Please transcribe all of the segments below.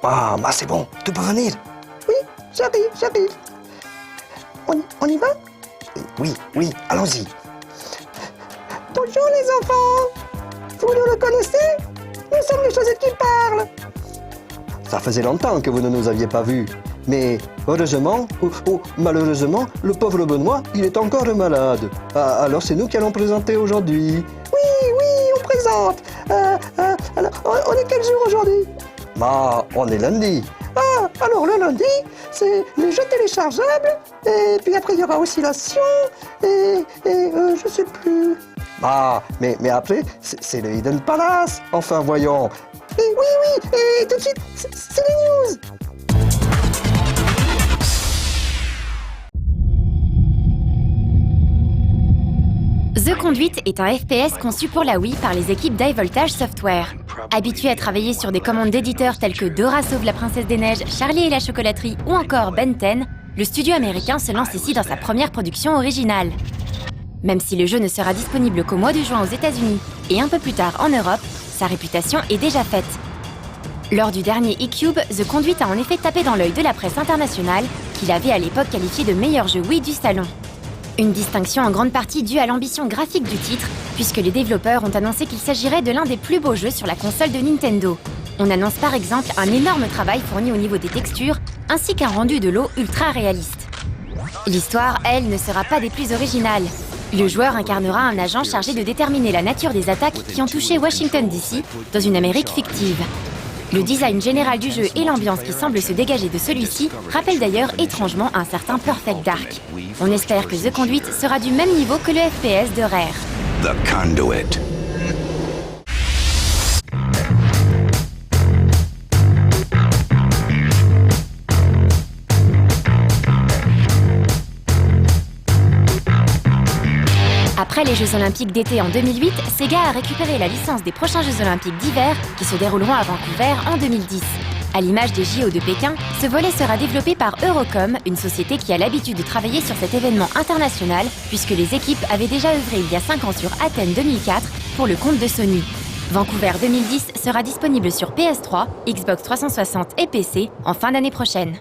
Ah, bah c'est bon, tu peux venir. Oui, j'arrive. On y va? Oui, allons-y. Bonjour les enfants. Vous nous reconnaissez? Nous sommes les chaussettes qui parlent. Ça faisait longtemps que vous ne nous aviez pas vus. Mais heureusement, ou malheureusement, le pauvre Benoît, il est encore malade. Ah, alors c'est nous qui allons présenter aujourd'hui. Oui, on présente. Alors, on est quel jour aujourd'hui? Bah, on est lundi. Ah, alors le lundi, c'est les jeux téléchargeables, et puis après il y aura aussi la Sion, et je sais plus. Ah, mais après, c'est le Hidden Palace. Enfin, voyons. Et oui, et tout de suite, c'est les news. The Conduit est un FPS conçu pour la Wii par les équipes d'iVoltage Software. Habitué à travailler sur des commandes d'éditeurs tels que Dora sauve la princesse des neiges, Charlie et la chocolaterie ou encore Ben 10, le studio américain se lance ici dans sa première production originale. Même si le jeu ne sera disponible qu'au mois de juin aux États-Unis et un peu plus tard en Europe, sa réputation est déjà faite. Lors du dernier eCube, The Conduit a en effet tapé dans l'œil de la presse internationale, qu'il avait à l'époque qualifié de meilleur jeu Wii du salon. Une distinction en grande partie due à l'ambition graphique du titre, puisque les développeurs ont annoncé qu'il s'agirait de l'un des plus beaux jeux sur la console de Nintendo. On annonce par exemple un énorme travail fourni au niveau des textures, ainsi qu'un rendu de l'eau ultra réaliste. L'histoire, elle, ne sera pas des plus originales. Le joueur incarnera un agent chargé de déterminer la nature des attaques qui ont touché Washington DC, dans une Amérique fictive. Le design général du jeu et l'ambiance qui semble se dégager de celui-ci rappellent d'ailleurs étrangement un certain Perfect Dark. On espère que The Conduit sera du même niveau que le FPS de Rare. The Conduit. Après les Jeux Olympiques d'été en 2008, Sega a récupéré la licence des prochains Jeux Olympiques d'hiver qui se dérouleront à Vancouver en 2010. À l'image des JO de Pékin, ce volet sera développé par Eurocom, une société qui a l'habitude de travailler sur cet événement international, puisque les équipes avaient déjà œuvré il y a 5 ans sur Athènes 2004 pour le compte de Sony. Vancouver 2010 sera disponible sur PS3, Xbox 360 et PC en fin d'année prochaine.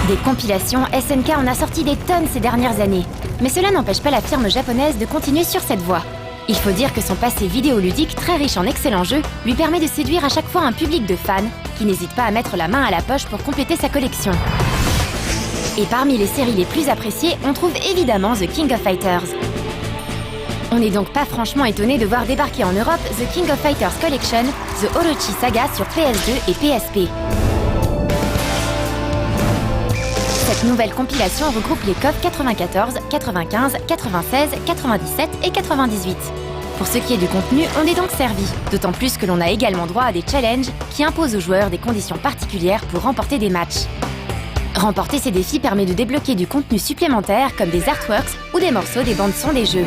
Des compilations, SNK en a sorti des tonnes ces dernières années. Mais cela n'empêche pas la firme japonaise de continuer sur cette voie. Il faut dire que son passé vidéoludique, très riche en excellents jeux, lui permet de séduire à chaque fois un public de fans qui n'hésite pas à mettre la main à la poche pour compléter sa collection. Et parmi les séries les plus appréciées, on trouve évidemment The King of Fighters. On n'est donc pas franchement étonné de voir débarquer en Europe The King of Fighters Collection, The Orochi Saga sur PS2 et PSP. Cette nouvelle compilation regroupe les KOF 94, 95, 96, 97 et 98. Pour ce qui est du contenu, on est donc servi, d'autant plus que l'on a également droit à des challenges qui imposent aux joueurs des conditions particulières pour remporter des matchs. Remporter ces défis permet de débloquer du contenu supplémentaire comme des artworks ou des morceaux des bandes-son des jeux.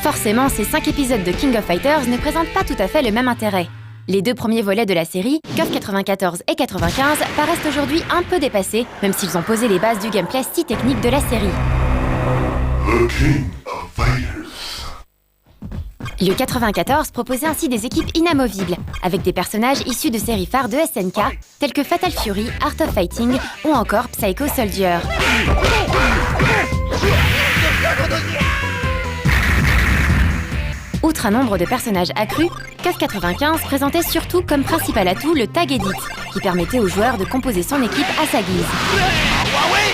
Forcément, ces 5 épisodes de King of Fighters ne présentent pas tout à fait le même intérêt. Les 2 premiers volets de la série, KOF 94 et 95, paraissent aujourd'hui un peu dépassés, même s'ils ont posé les bases du gameplay si technique de la série. The King of Fighters. Le 94 proposait ainsi des équipes inamovibles, avec des personnages issus de séries phares de SNK, tels que Fatal Fury, Art of Fighting ou encore Psycho Soldier. Outre un nombre de personnages accrus, KOF 95 présentait surtout comme principal atout le Tag Edit, qui permettait aux joueurs de composer son équipe à sa guise.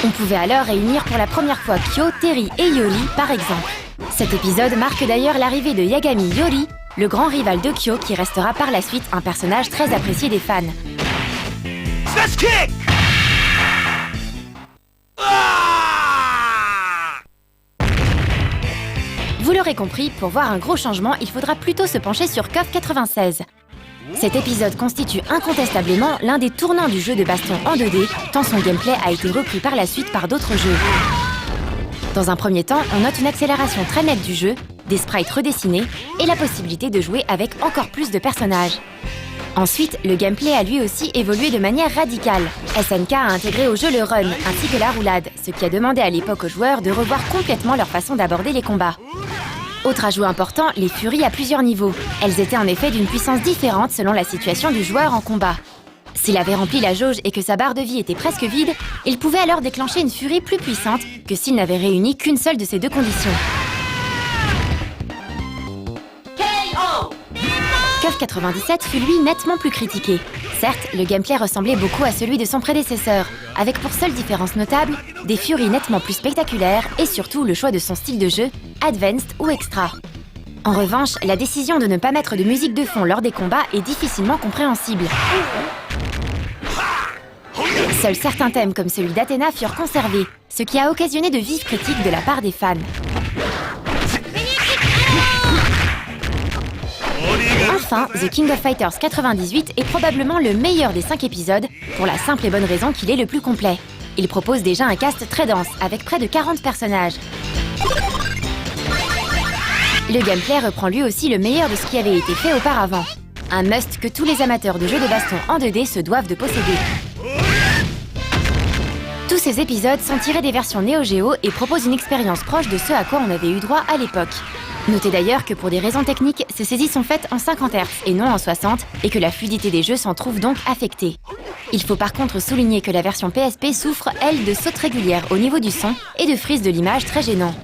On pouvait alors réunir pour la première fois Kyo, Terry et Yori par exemple. Cet épisode marque d'ailleurs l'arrivée de Yagami Yori, le grand rival de Kyo qui restera par la suite un personnage très apprécié des fans. Let's kick! Vous l'aurez compris, pour voir un gros changement, il faudra plutôt se pencher sur KOF 96. Cet épisode constitue incontestablement l'un des tournants du jeu de baston en 2D, tant son gameplay a été repris par la suite par d'autres jeux. Dans un premier temps, on note une accélération très nette du jeu, des sprites redessinés et la possibilité de jouer avec encore plus de personnages. Ensuite, le gameplay a lui aussi évolué de manière radicale. SNK a intégré au jeu le run, ainsi que la roulade, ce qui a demandé à l'époque aux joueurs de revoir complètement leur façon d'aborder les combats. Autre ajout important, les furies à plusieurs niveaux. Elles étaient en effet d'une puissance différente selon la situation du joueur en combat. S'il avait rempli la jauge et que sa barre de vie était presque vide, il pouvait alors déclencher une furie plus puissante que s'il n'avait réuni qu'une seule de ces deux conditions. KOF 97 fut lui nettement plus critiqué. Certes, le gameplay ressemblait beaucoup à celui de son prédécesseur, avec pour seule différence notable, des furies nettement plus spectaculaires et surtout le choix de son style de jeu, Advanced ou Extra. En revanche, la décision de ne pas mettre de musique de fond lors des combats est difficilement compréhensible. Seuls certains thèmes comme celui d'Athéna furent conservés, ce qui a occasionné de vives critiques de la part des fans. Enfin, The King of Fighters 98 est probablement le meilleur des 5 épisodes, pour la simple et bonne raison qu'il est le plus complet. Il propose déjà un cast très dense, avec près de 40 personnages. Le gameplay reprend lui aussi le meilleur de ce qui avait été fait auparavant. Un must que tous les amateurs de jeux de baston en 2D se doivent de posséder. Tous ces épisodes sont tirés des versions Neo Geo et proposent une expérience proche de ce à quoi on avait eu droit à l'époque. Notez d'ailleurs que pour des raisons techniques, ces saisies sont faites en 50 Hz et non en 60, et que la fluidité des jeux s'en trouve donc affectée. Il faut par contre souligner que la version PSP souffre, elle, de sautes régulières au niveau du son et de frises de l'image très gênants.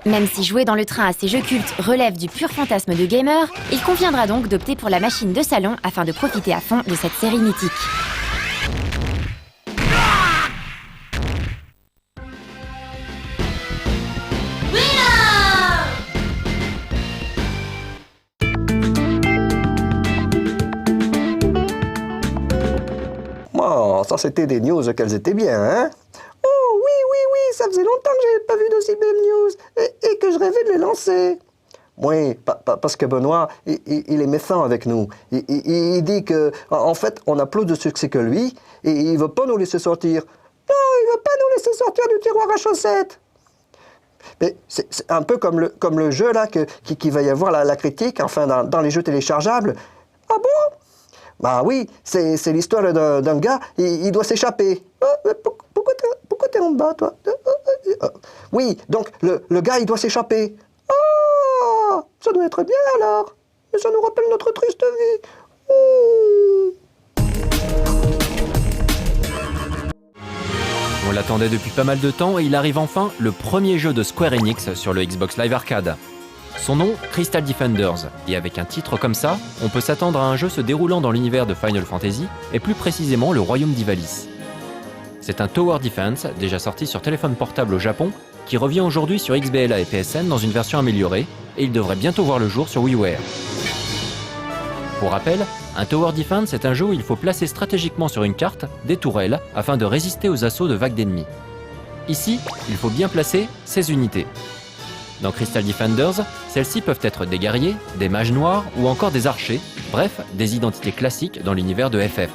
Même si jouer dans le train à ces jeux cultes relève du pur fantasme de gamer, il conviendra donc d'opter pour la machine de salon afin de profiter à fond de cette série mythique. Oh, ça c'était des news qu'elles étaient bien, hein? Oh oui, ça faisait longtemps que j'avais pas vu d'aussi belles news et que je rêvais de les lancer. Oui, parce que Benoît, il est méfiant avec nous. Il dit que, en fait, on a plus de succès que lui et il veut pas nous laisser sortir. Non, il veut pas nous laisser sortir du tiroir à chaussettes. Mais c'est un peu comme le jeu là qui va y avoir la critique, enfin dans les jeux téléchargeables. Ah bon? Bah oui, c'est l'histoire d'un gars, il doit s'échapper. Pourquoi t'es en bas, toi? Oui, donc le gars, il doit s'échapper. Ah, ça doit être bien alors. Mais ça nous rappelle notre triste vie. On l'attendait depuis pas mal de temps et il arrive enfin, le premier jeu de Square Enix sur le Xbox Live Arcade. Son nom, Crystal Defenders, et avec un titre comme ça, on peut s'attendre à un jeu se déroulant dans l'univers de Final Fantasy, et plus précisément le royaume d'Ivalice. C'est un Tower Defense, déjà sorti sur téléphone portable au Japon, qui revient aujourd'hui sur XBLA et PSN dans une version améliorée, et il devrait bientôt voir le jour sur WiiWare. Pour rappel, un Tower Defense est un jeu où il faut placer stratégiquement sur une carte des tourelles afin de résister aux assauts de vagues d'ennemis. Ici, il faut bien placer ces unités. Dans Crystal Defenders, celles-ci peuvent être des guerriers, des mages noirs ou encore des archers, bref, des identités classiques dans l'univers de FF.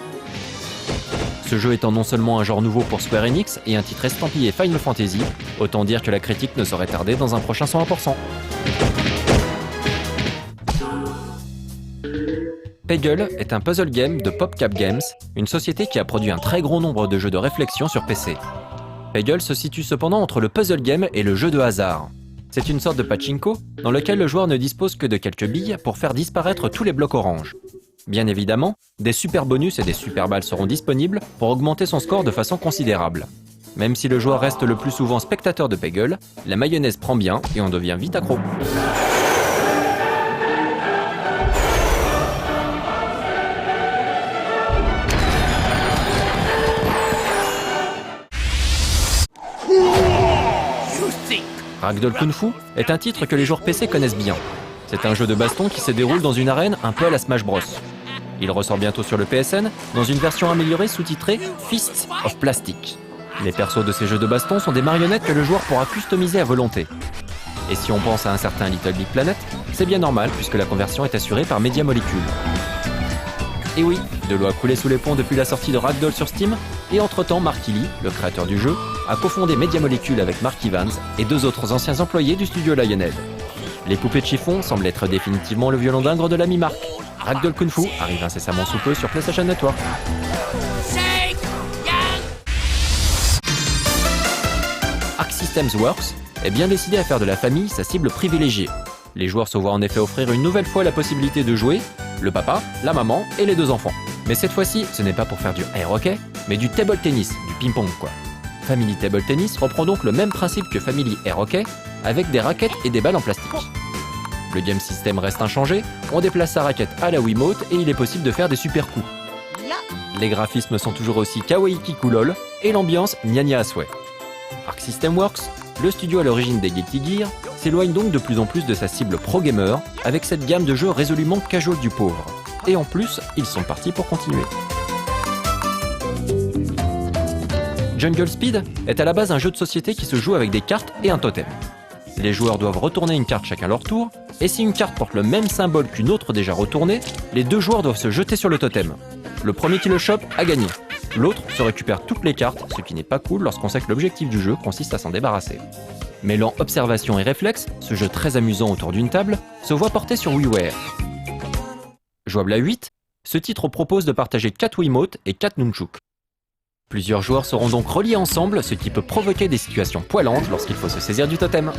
Ce jeu étant non seulement un genre nouveau pour Square Enix et un titre estampillé Final Fantasy, autant dire que la critique ne saurait tarder dans un prochain 101%. Peggle est un puzzle game de PopCap Games, une société qui a produit un très gros nombre de jeux de réflexion sur PC. Peggle se situe cependant entre le puzzle game et le jeu de hasard. C'est une sorte de pachinko dans lequel le joueur ne dispose que de quelques billes pour faire disparaître tous les blocs orange. Bien évidemment, des super bonus et des super balles seront disponibles pour augmenter son score de façon considérable. Même si le joueur reste le plus souvent spectateur de Peggle, la mayonnaise prend bien et on devient vite accro. Ragdoll Kung Fu est un titre que les joueurs PC connaissent bien. C'est un jeu de baston qui se déroule dans une arène un peu à la Smash Bros. Il ressort bientôt sur le PSN dans une version améliorée sous-titrée Fists of Plastic. Les persos de ces jeux de baston sont des marionnettes que le joueur pourra customiser à volonté. Et si on pense à un certain Little Big Planet, c'est bien normal puisque la conversion est assurée par Media Molecule. Et oui, de l'eau a coulé sous les ponts depuis la sortie de Ragdoll sur Steam, et entre-temps Mark Healy, le créateur du jeu, a cofondé Media Molecule avec Mark Evans et deux autres anciens employés du studio Lionhead. Les poupées de chiffon semblent être définitivement le violon d'ingre de l'ami Mark. Ragdoll Kung Fu arrive incessamment sous peu sur PlayStation Network. Arc Systems Works est bien décidé à faire de la famille sa cible privilégiée. Les joueurs se voient en effet offrir une nouvelle fois la possibilité de jouer le papa, la maman et les 2 enfants. Mais cette fois-ci, ce n'est pas pour faire du air hockey, mais du table tennis, du ping-pong quoi. Family Table Tennis reprend donc le même principe que Family Air Hockey, avec des raquettes et des balles en plastique. Le game system reste inchangé, on déplace sa raquette à la Wiimote et il est possible de faire des super coups. Les graphismes sont toujours aussi kawaii kikoulol et l'ambiance gnagna à souhait. Arc System Works, le studio à l'origine des Guilty Gear, s'éloigne donc de plus en plus de sa cible pro-gamer avec cette gamme de jeux résolument casual du pauvre. Et en plus, ils sont partis pour continuer. Jungle Speed est à la base un jeu de société qui se joue avec des cartes et un totem. Les joueurs doivent retourner une carte chacun leur tour, et si une carte porte le même symbole qu'une autre déjà retournée, les 2 joueurs doivent se jeter sur le totem. Le premier qui le chope a gagné. L'autre se récupère toutes les cartes, ce qui n'est pas cool lorsqu'on sait que l'objectif du jeu consiste à s'en débarrasser. Mêlant observation et réflexe, ce jeu très amusant autour d'une table se voit porté sur WiiWare. Jouable à 8, ce titre propose de partager 4 Wiimotes et 4 Nunchuk. Plusieurs joueurs seront donc reliés ensemble, ce qui peut provoquer des situations poilantes lorsqu'il faut se saisir du totem.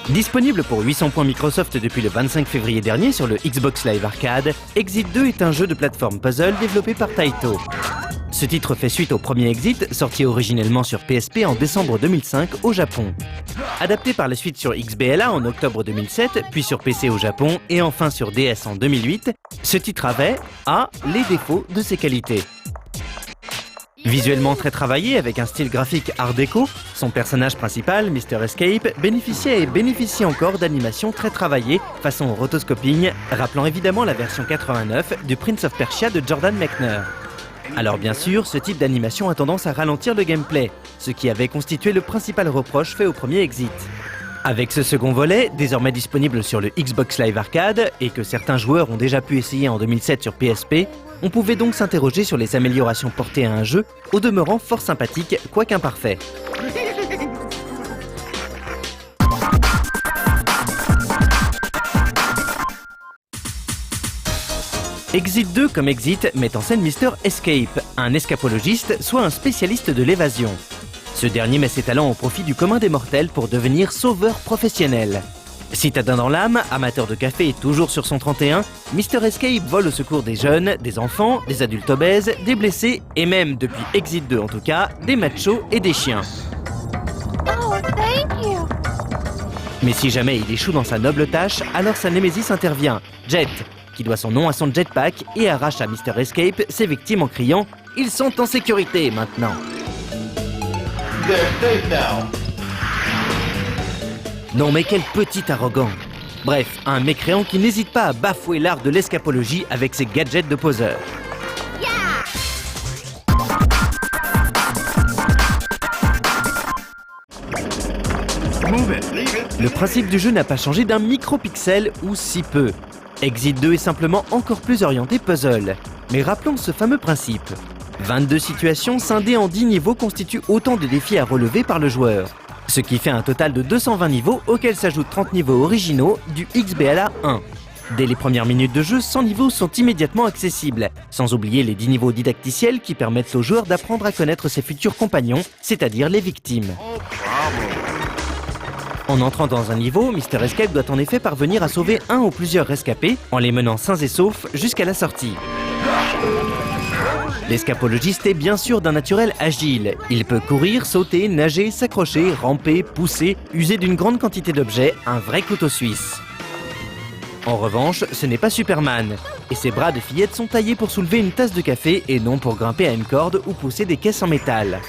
Disponible pour 800 points Microsoft depuis le 25 février dernier sur le Xbox Live Arcade, Exit 2 est un jeu de plateforme puzzle développé par Taito. Ce titre fait suite au premier Exit, sorti originellement sur PSP en décembre 2005 au Japon. Adapté par la suite sur XBLA en octobre 2007, puis sur PC au Japon et enfin sur DS en 2008, ce titre avait les défauts de ses qualités. Visuellement très travaillé avec un style graphique art déco, son personnage principal, Mr. Escape, bénéficiait et bénéficie encore d'animations très travaillées façon rotoscoping, rappelant évidemment la version 89 du Prince of Persia de Jordan Mechner. Alors bien sûr, ce type d'animation a tendance à ralentir le gameplay, ce qui avait constitué le principal reproche fait au premier Exit. Avec ce second volet, désormais disponible sur le Xbox Live Arcade, et que certains joueurs ont déjà pu essayer en 2007 sur PSP, on pouvait donc s'interroger sur les améliorations portées à un jeu, au demeurant fort sympathique, quoique imparfait. Exit 2 comme Exit met en scène Mr. Escape, un escapologiste, soit un spécialiste de l'évasion. Ce dernier met ses talents au profit du commun des mortels pour devenir sauveur professionnel. Citadin dans l'âme, amateur de café et toujours sur son 31, Mr. Escape vole au secours des jeunes, des enfants, des adultes obèses, des blessés et même, depuis Exit 2 en tout cas, des machos et des chiens. Oh, thank you. Mais si jamais il échoue dans sa noble tâche, alors sa némésis intervient, Jet, qui doit son nom à son jetpack et arrache à Mr. Escape ses victimes en criant « Ils sont en sécurité maintenant !» Non mais quel petit arrogant! Bref, un mécréant qui n'hésite pas à bafouer l'art de l'escapologie avec ses gadgets de poseur. Le principe du jeu n'a pas changé d'un micropixel ou si peu. Exit 2 est simplement encore plus orienté puzzle. Mais rappelons ce fameux principe. 22 situations scindées en 10 niveaux constituent autant de défis à relever par le joueur. Ce qui fait un total de 220 niveaux auxquels s'ajoutent 30 niveaux originaux du XBLA 1. Dès les premières minutes de jeu, 100 niveaux sont immédiatement accessibles, sans oublier les 10 niveaux didacticiels qui permettent au joueur d'apprendre à connaître ses futurs compagnons, c'est-à-dire les victimes. En entrant dans un niveau, Mr. Escape doit en effet parvenir à sauver un ou plusieurs rescapés en les menant sains et saufs jusqu'à la sortie. L'escapologiste est bien sûr d'un naturel agile. Il peut courir, sauter, nager, s'accrocher, ramper, pousser, user d'une grande quantité d'objets, un vrai couteau suisse. En revanche, ce n'est pas Superman, et ses bras de fillette sont taillés pour soulever une tasse de café et non pour grimper à une corde ou pousser des caisses en métal.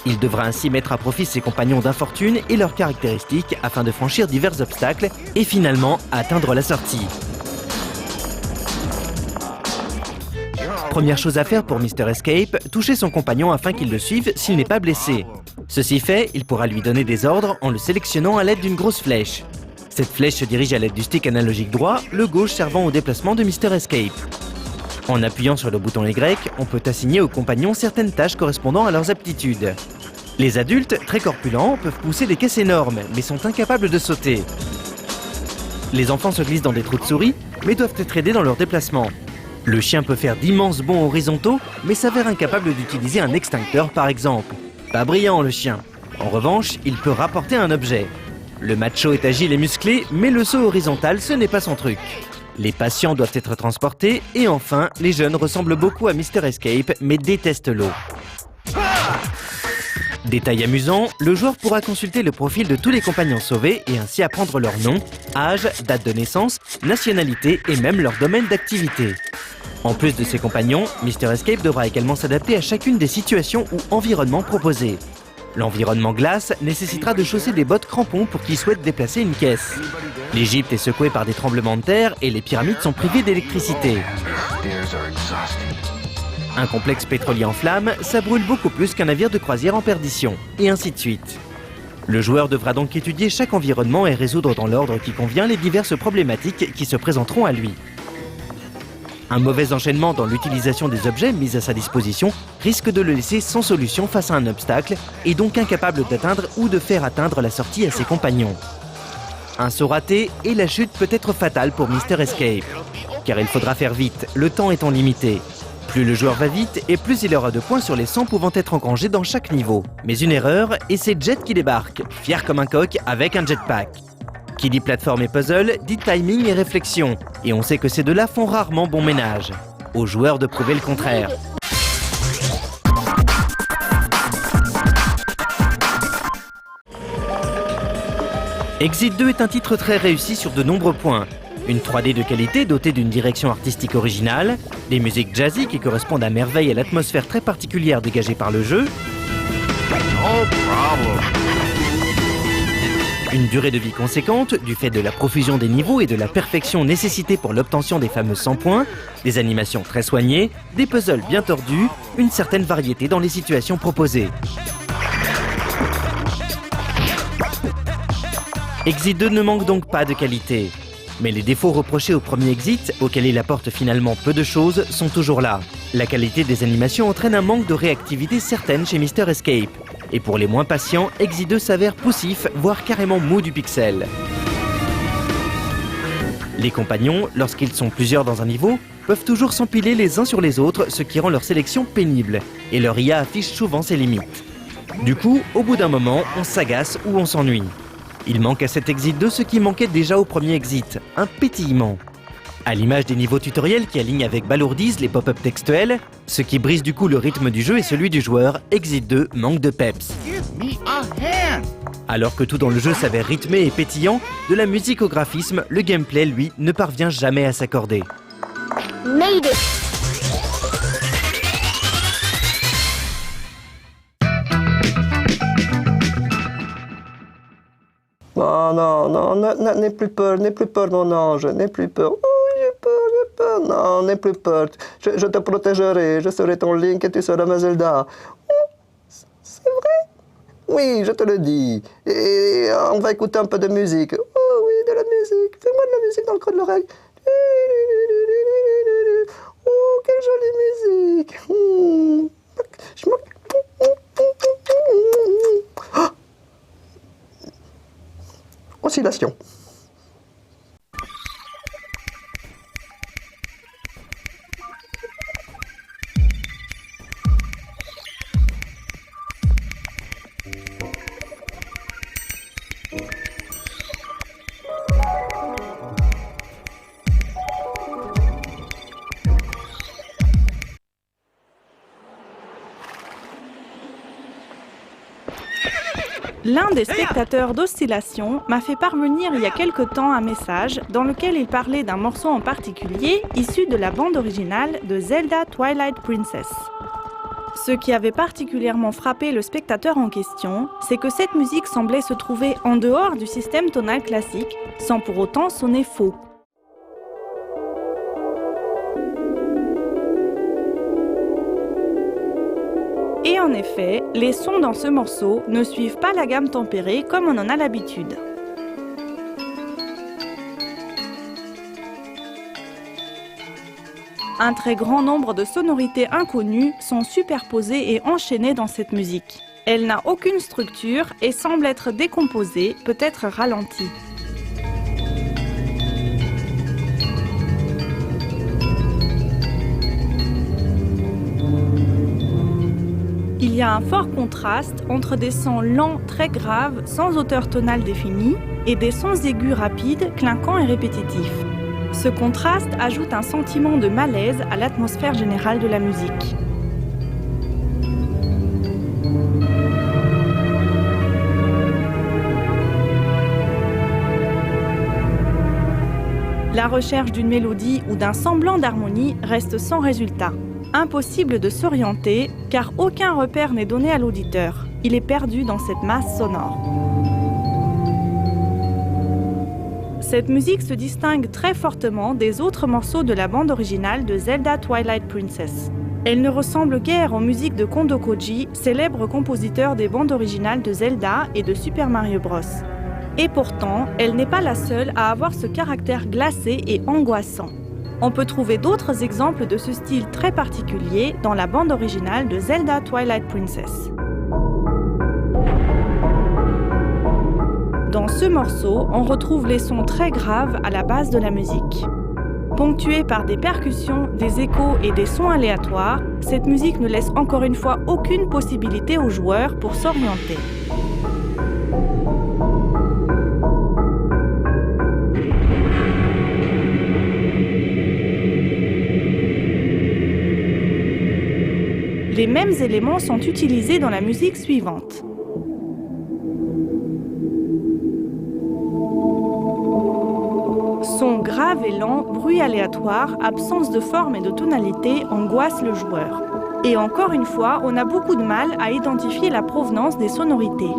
Il devra ainsi mettre à profit ses compagnons d'infortune et leurs caractéristiques afin de franchir divers obstacles et finalement atteindre la sortie. Première chose à faire pour Mr. Escape, toucher son compagnon afin qu'il le suive s'il n'est pas blessé. Ceci fait, il pourra lui donner des ordres en le sélectionnant à l'aide d'une grosse flèche. Cette flèche se dirige à l'aide du stick analogique droit, le gauche servant au déplacement de Mr. Escape. En appuyant sur le bouton Y, on peut assigner aux compagnons certaines tâches correspondant à leurs aptitudes. Les adultes, très corpulents, peuvent pousser des caisses énormes, mais sont incapables de sauter. Les enfants se glissent dans des trous de souris, mais doivent être aidés dans leur déplacement. Le chien peut faire d'immenses bonds horizontaux, mais s'avère incapable d'utiliser un extincteur par exemple. Pas brillant le chien. En revanche, il peut rapporter un objet. Le macho est agile et musclé, mais le saut horizontal, ce n'est pas son truc. Les patients doivent être transportés, et enfin, les jeunes ressemblent beaucoup à Mr. Escape, mais détestent l'eau. Détail amusant, le joueur pourra consulter le profil de tous les compagnons sauvés et ainsi apprendre leur nom, âge, date de naissance, nationalité et même leur domaine d'activité. En plus de ses compagnons, Mr. Escape devra également s'adapter à chacune des situations ou environnements proposés. L'environnement glace nécessitera de chausser des bottes crampons pour qui souhaite déplacer une caisse. L'Égypte est secouée par des tremblements de terre et les pyramides sont privées d'électricité. Un complexe pétrolier en flammes, ça brûle beaucoup plus qu'un navire de croisière en perdition, et ainsi de suite. Le joueur devra donc étudier chaque environnement et résoudre dans l'ordre qui convient les diverses problématiques qui se présenteront à lui. Un mauvais enchaînement dans l'utilisation des objets mis à sa disposition risque de le laisser sans solution face à un obstacle et donc incapable d'atteindre ou de faire atteindre la sortie à ses compagnons. Un saut raté et la chute peut être fatale pour Mr. Escape, car il faudra faire vite, le temps étant limité. Plus le joueur va vite et plus il aura de points sur les 100 pouvant être engrangés dans chaque niveau. Mais une erreur et c'est Jet qui débarque, fier comme un coq avec un jetpack. Qui dit plateforme et puzzle, dit timing et réflexion. Et on sait que ces deux-là font rarement bon ménage. Aux joueurs de prouver le contraire. Exit 2 est un titre très réussi sur de nombreux points. Une 3D de qualité dotée d'une direction artistique originale, des musiques jazzy qui correspondent à merveille à l'atmosphère très particulière dégagée par le jeu, une durée de vie conséquente du fait de la profusion des niveaux et de la perfection nécessitée pour l'obtention des fameux 100 points, des animations très soignées, des puzzles bien tordus, une certaine variété dans les situations proposées. Exit 2 ne manque donc pas de qualité. Mais les défauts reprochés au premier Exit, auquel il apporte finalement peu de choses, sont toujours là. La qualité des animations entraîne un manque de réactivité certaine chez Mr. Escape. Et pour les moins patients, Exit 2 s'avère poussif, voire carrément mou du pixel. Les compagnons, lorsqu'ils sont plusieurs dans un niveau, peuvent toujours s'empiler les uns sur les autres, ce qui rend leur sélection pénible. Et leur IA affiche souvent ses limites. Du coup, au bout d'un moment, on s'agace ou on s'ennuie. Il manque à cet Exit 2 ce qui manquait déjà au premier Exit, un pétillement. À l'image des niveaux tutoriels qui alignent avec balourdise les pop-up textuels, ce qui brise du coup le rythme du jeu et celui du joueur, Exit 2 manque de peps. Alors que tout dans le jeu s'avère rythmé et pétillant, de la musique au graphisme, le gameplay, lui, ne parvient jamais à s'accorder. Made it! Non, n'aie plus peur, mon ange, n'aie plus peur. Oh, j'ai peur, non, n'aie plus peur. Je te protégerai, je serai ton Link et tu seras ma Zelda. Oh, c'est vrai? Oui, je te le dis. Et on va écouter un peu de musique. Oh oui, de la musique. Fais-moi de la musique dans le creux de l'oreille. Oh, quelle jolie musique. Oscillation. L'un des spectateurs d'Oscillation m'a fait parvenir il y a quelque temps un message dans lequel il parlait d'un morceau en particulier issu de la bande originale de Zelda Twilight Princess. Ce qui avait particulièrement frappé le spectateur en question, c'est que cette musique semblait se trouver en dehors du système tonal classique, sans pour autant sonner faux. Et en effet, les sons dans ce morceau ne suivent pas la gamme tempérée comme on en a l'habitude. Un très grand nombre de sonorités inconnues sont superposées et enchaînées dans cette musique. Elle n'a aucune structure et semble être décomposée, peut-être ralentie. Il y a un fort contraste entre des sons lents très graves, sans hauteur tonale définie, et des sons aigus rapides, clinquants et répétitifs. Ce contraste ajoute un sentiment de malaise à l'atmosphère générale de la musique. La recherche d'une mélodie ou d'un semblant d'harmonie reste sans résultat. Impossible de s'orienter car aucun repère n'est donné à l'auditeur. Il est perdu dans cette masse sonore. Cette musique se distingue très fortement des autres morceaux de la bande originale de Zelda Twilight Princess. Elle ne ressemble guère aux musiques de Kondo Koji, célèbre compositeur des bandes originales de Zelda et de Super Mario Bros. Et pourtant, elle n'est pas la seule à avoir ce caractère glacé et angoissant. On peut trouver d'autres exemples de ce style très particulier dans la bande originale de Zelda Twilight Princess. Dans ce morceau, on retrouve les sons très graves à la base de la musique. Ponctuée par des percussions, des échos et des sons aléatoires, cette musique ne laisse encore une fois aucune possibilité aux joueurs pour s'orienter. Les mêmes éléments sont utilisés dans la musique suivante. Son grave et lent, bruit aléatoire, absence de forme et de tonalité angoisse le joueur. Et encore une fois, on a beaucoup de mal à identifier la provenance des sonorités.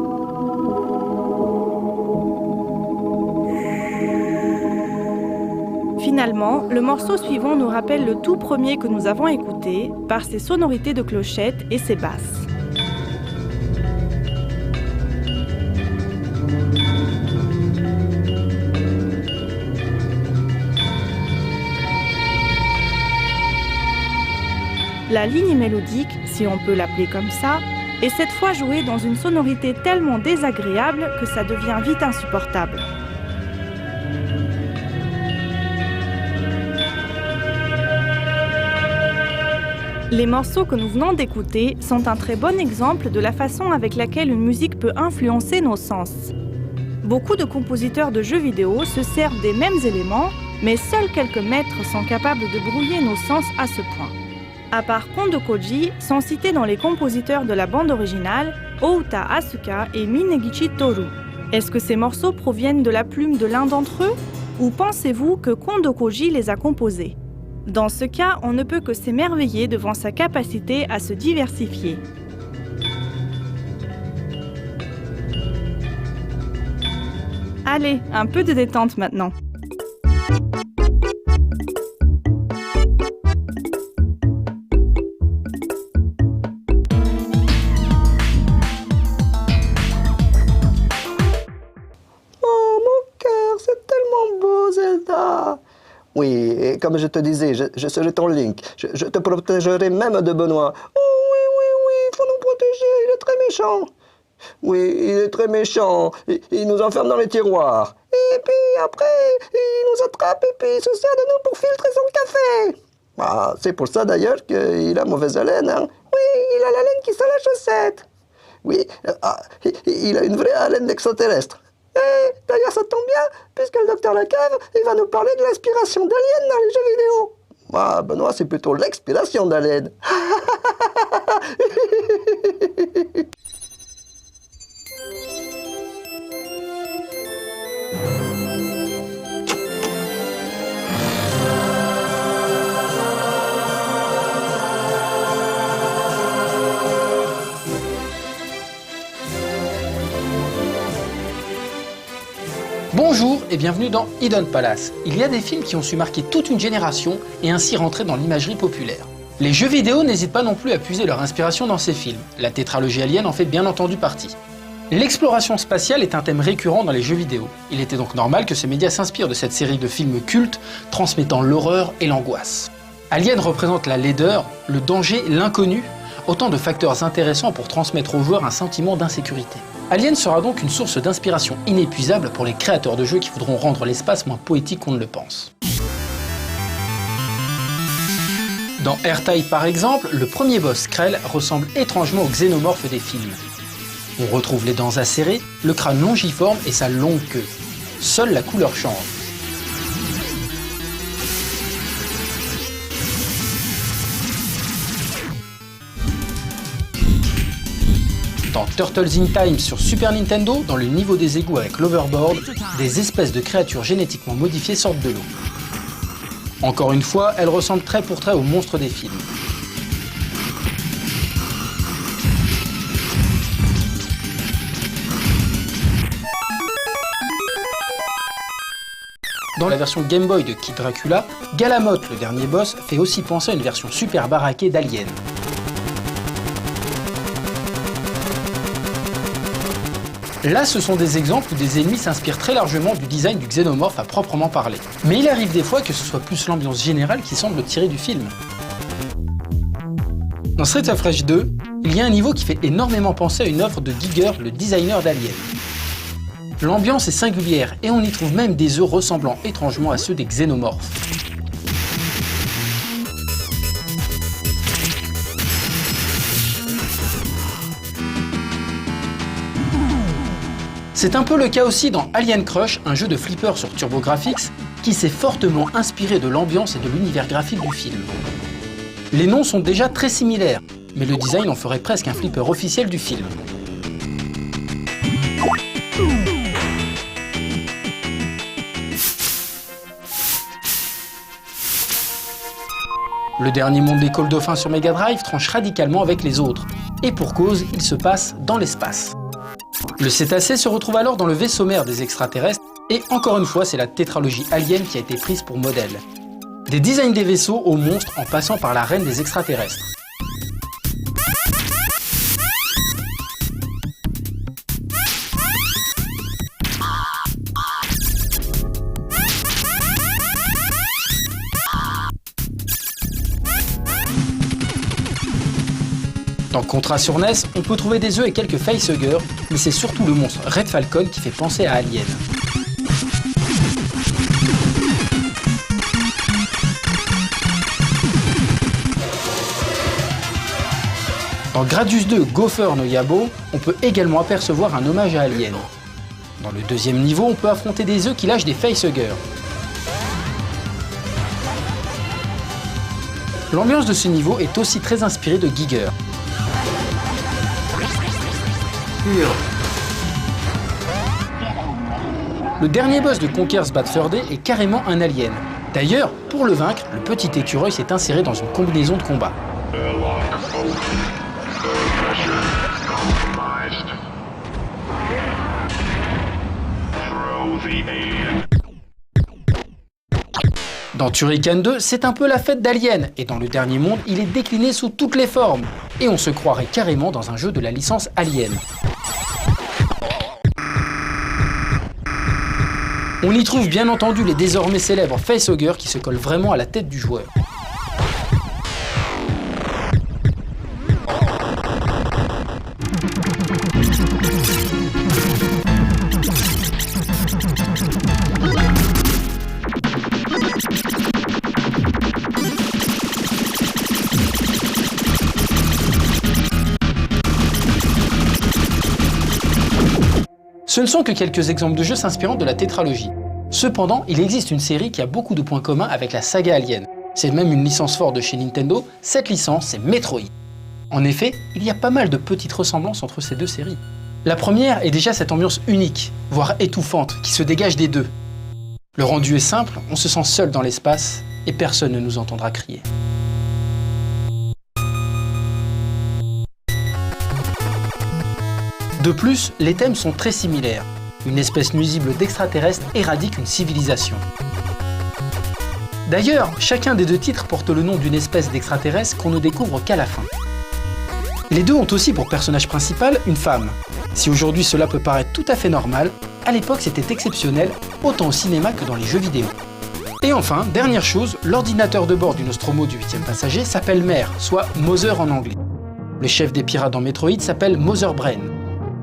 Finalement, le morceau suivant nous rappelle le tout premier que nous avons écouté, par ses sonorités de clochettes et ses basses. La ligne mélodique, si on peut l'appeler comme ça, est cette fois jouée dans une sonorité tellement désagréable que ça devient vite insupportable. Les morceaux que nous venons d'écouter sont un très bon exemple de la façon avec laquelle une musique peut influencer nos sens. Beaucoup de compositeurs de jeux vidéo se servent des mêmes éléments, mais seuls quelques maîtres sont capables de brouiller nos sens à ce point. À part Kondo Koji, sont cités dans les compositeurs de la bande originale Ōuta Asuka et Minegichi Toru. Est-ce que ces morceaux proviennent de la plume de l'un d'entre eux? Ou pensez-vous que Kondo Koji les a composés? Dans ce cas, on ne peut que s'émerveiller devant sa capacité à se diversifier. Allez, un peu de détente maintenant. Oui, et comme je te disais, je serai ton Link. Je te protégerai même de Benoît. Oh oui, il faut nous protéger, il est très méchant. Oui, il est très méchant. Il nous enferme dans les tiroirs. Et puis après, il nous attrape et puis il se sert de nous pour filtrer son café. Ah, c'est pour ça d'ailleurs qu'il a mauvaise haleine, hein. Oui, il a la laine qui sent la chaussette. Oui, il a une vraie haleine d'extraterrestre. Et d'ailleurs, ça tombe bien, puisque le docteur Lacave, il va nous parler de l'inspiration d'aliens dans les jeux vidéo. Ah, Benoît, c'est plutôt l'expiration d'aliens. Bonjour et bienvenue dans Hidden Palace. Il y a des films qui ont su marquer toute une génération et ainsi rentrer dans l'imagerie populaire. Les jeux vidéo n'hésitent pas non plus à puiser leur inspiration dans ces films. La tétralogie Alien en fait bien entendu partie. L'exploration spatiale est un thème récurrent dans les jeux vidéo. Il était donc normal que ce média s'inspire de cette série de films cultes transmettant l'horreur et l'angoisse. Alien représente la laideur, le danger, l'inconnu. autant de facteurs intéressants pour transmettre aux joueurs un sentiment d'insécurité. Alien sera donc une source d'inspiration inépuisable pour les créateurs de jeux qui voudront rendre l'espace moins poétique qu'on ne le pense. Dans R-Type par exemple, le premier boss Krell ressemble étrangement au xénomorphe des films. On retrouve les dents acérées, le crâne longiforme et sa longue queue. Seule la couleur change. Dans Turtles in Time sur Super Nintendo, dans le niveau des égouts avec l'Overboard, des espèces de créatures génétiquement modifiées sortent de l'eau. Encore une fois, elles ressemblent trait pour trait aux monstres des films. Dans la version Game Boy de Kid Dracula, Galamoth, le dernier boss, fait aussi penser à une version super baraquée d'Alien. Là, ce sont des exemples où des ennemis s'inspirent très largement du design du xénomorphe à proprement parler. Mais il arrive des fois que ce soit plus l'ambiance générale qui semble tirer du film. Dans Streets of Rage 2, il y a un niveau qui fait énormément penser à une œuvre de Giger, le designer d'Alien. L'ambiance est singulière et on y trouve même des œufs ressemblant étrangement à ceux des xénomorphes. C'est un peu le cas aussi dans Alien Crush, un jeu de flipper sur TurboGrafx qui s'est fortement inspiré de l'ambiance et de l'univers graphique du film. Les noms sont déjà très similaires, mais le design en ferait presque un flipper officiel du film. Le dernier monde des Call Dauphin sur Mega Drive tranche radicalement avec les autres, et pour cause, il se passe dans l'espace. Le cétacé se retrouve alors dans le vaisseau mère des extraterrestres, et encore une fois, c'est la tétralogie Alien qui a été prise pour modèle. Des designs des vaisseaux aux monstres en passant par la reine des extraterrestres. Dans Contra sur NES, on peut trouver des œufs et quelques facehuggers, mais c'est surtout le monstre Red Falcon qui fait penser à Alien. Dans Gradius 2 Gopher no Yabo, on peut également apercevoir un hommage à Alien. Dans le deuxième niveau, on peut affronter des œufs qui lâchent des facehuggers. L'ambiance de ce niveau est aussi très inspirée de Giger. Le dernier boss de Conker's Bad Fur Day est carrément un alien. D'ailleurs, pour le vaincre, le petit écureuil s'est inséré dans une combinaison de combat. Dans Turrican 2, c'est un peu la fête d'Alien, et dans le dernier monde, il est décliné sous toutes les formes. Et on se croirait carrément dans un jeu de la licence Alien. On y trouve bien entendu les désormais célèbres facehuggers qui se collent vraiment à la tête du joueur. Ce ne sont que quelques exemples de jeux s'inspirant de la tétralogie. Cependant, il existe une série qui a beaucoup de points communs avec la saga Alien. C'est même une licence forte de chez Nintendo, cette licence c'est Metroid. En effet, il y a pas mal de petites ressemblances entre ces deux séries. La première est déjà cette ambiance unique, voire étouffante, qui se dégage des deux. Le rendu est simple, on se sent seul dans l'espace, et personne ne nous entendra crier. De plus, les thèmes sont très similaires. Une espèce nuisible d'extraterrestres éradique une civilisation. D'ailleurs, chacun des deux titres porte le nom d'une espèce d'extraterrestre qu'on ne découvre qu'à la fin. Les deux ont aussi pour personnage principal une femme. Si aujourd'hui cela peut paraître tout à fait normal, à l'époque c'était exceptionnel, autant au cinéma que dans les jeux vidéo. Et enfin, dernière chose, l'ordinateur de bord du Nostromo du 8e passager s'appelle Mare, soit Mother en anglais. Le chef des pirates dans Metroid s'appelle Mother Brain.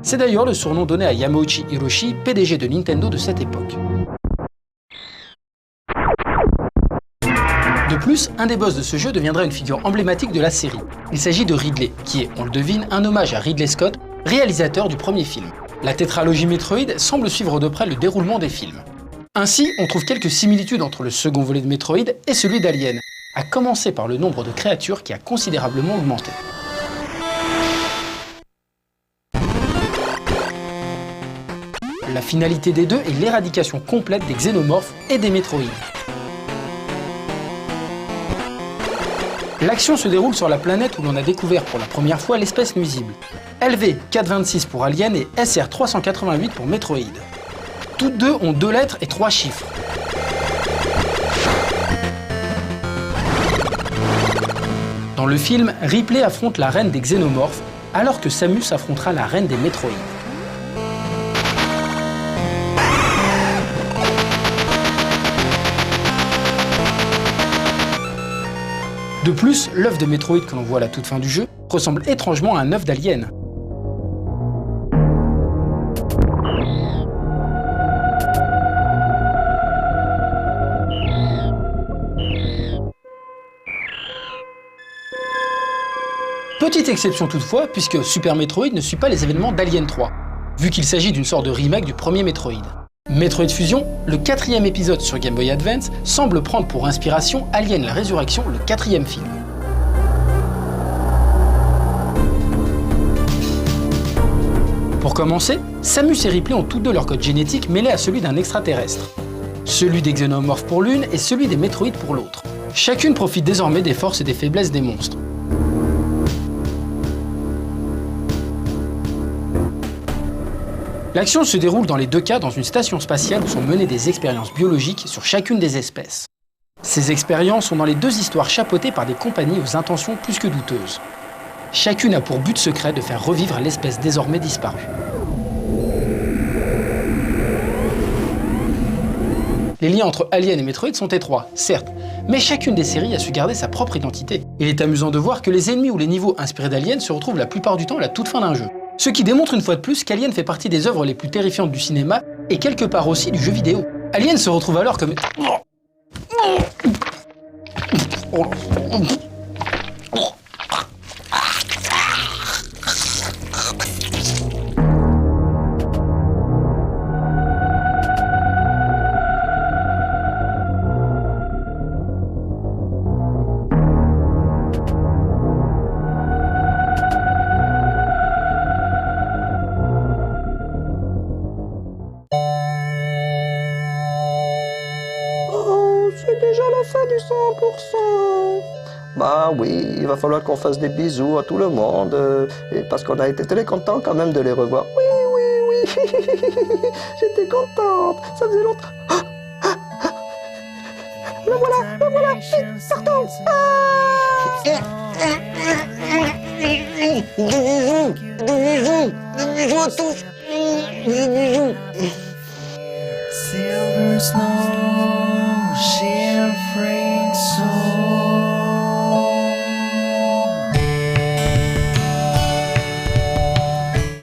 C'est d'ailleurs le surnom donné à Yamauchi Hiroshi, PDG de Nintendo de cette époque. De plus, un des boss de ce jeu deviendra une figure emblématique de la série. Il s'agit de Ridley, qui est, on le devine, un hommage à Ridley Scott, réalisateur du premier film. La tétralogie Metroid semble suivre de près le déroulement des films. Ainsi, on trouve quelques similitudes entre le second volet de Metroid et celui d'Alien, à commencer par le nombre de créatures qui a considérablement augmenté. La finalité des deux est l'éradication complète des xénomorphes et des métroïdes. L'action se déroule sur la planète où l'on a découvert pour la première fois l'espèce nuisible. LV-426 pour Alien et SR-388 pour Metroid. Toutes deux ont 2 lettres et 3 chiffres. Dans le film, Ripley affronte la reine des xénomorphes, alors que Samus affrontera la reine des métroïdes. De plus, l'œuf de Metroid que l'on voit à la toute fin du jeu ressemble étrangement à un œuf d'Alien. Petite exception toutefois, puisque Super Metroid ne suit pas les événements d'Alien 3, vu qu'il s'agit d'une sorte de remake du premier Metroid. Metroid Fusion, le 4e épisode sur Game Boy Advance, semble prendre pour inspiration Alien la Résurrection, le 4e film. Pour commencer, Samus et Ripley ont tous deux leur code génétique mêlé à celui d'un extraterrestre. Celui des xénomorphes pour l'une et celui des métroïdes pour l'autre. Chacune profite désormais des forces et des faiblesses des monstres. L'action se déroule dans les 2 cas dans une station spatiale où sont menées des expériences biologiques sur chacune des espèces. Ces expériences sont dans les 2 histoires chapeautées par des compagnies aux intentions plus que douteuses. Chacune a pour but secret de faire revivre l'espèce désormais disparue. Les liens entre Alien et Metroid sont étroits, certes, mais chacune des séries a su garder sa propre identité. Il est amusant de voir que les ennemis ou les niveaux inspirés d'Alien se retrouvent la plupart du temps à la toute fin d'un jeu. Ce qui démontre une fois de plus qu'Alien fait partie des œuvres les plus terrifiantes du cinéma et quelque part aussi du jeu vidéo. Alien se retrouve alors comme... C'est déjà la fin du 100%. Bah oui, il va falloir qu'on fasse des bisous à tout le monde, et parce qu'on a été très contents quand même de les revoir. Oui, j'étais contente, ça faisait longtemps. Le voilà, vite, partons. Bisous à tous. Silver snow, she afraid.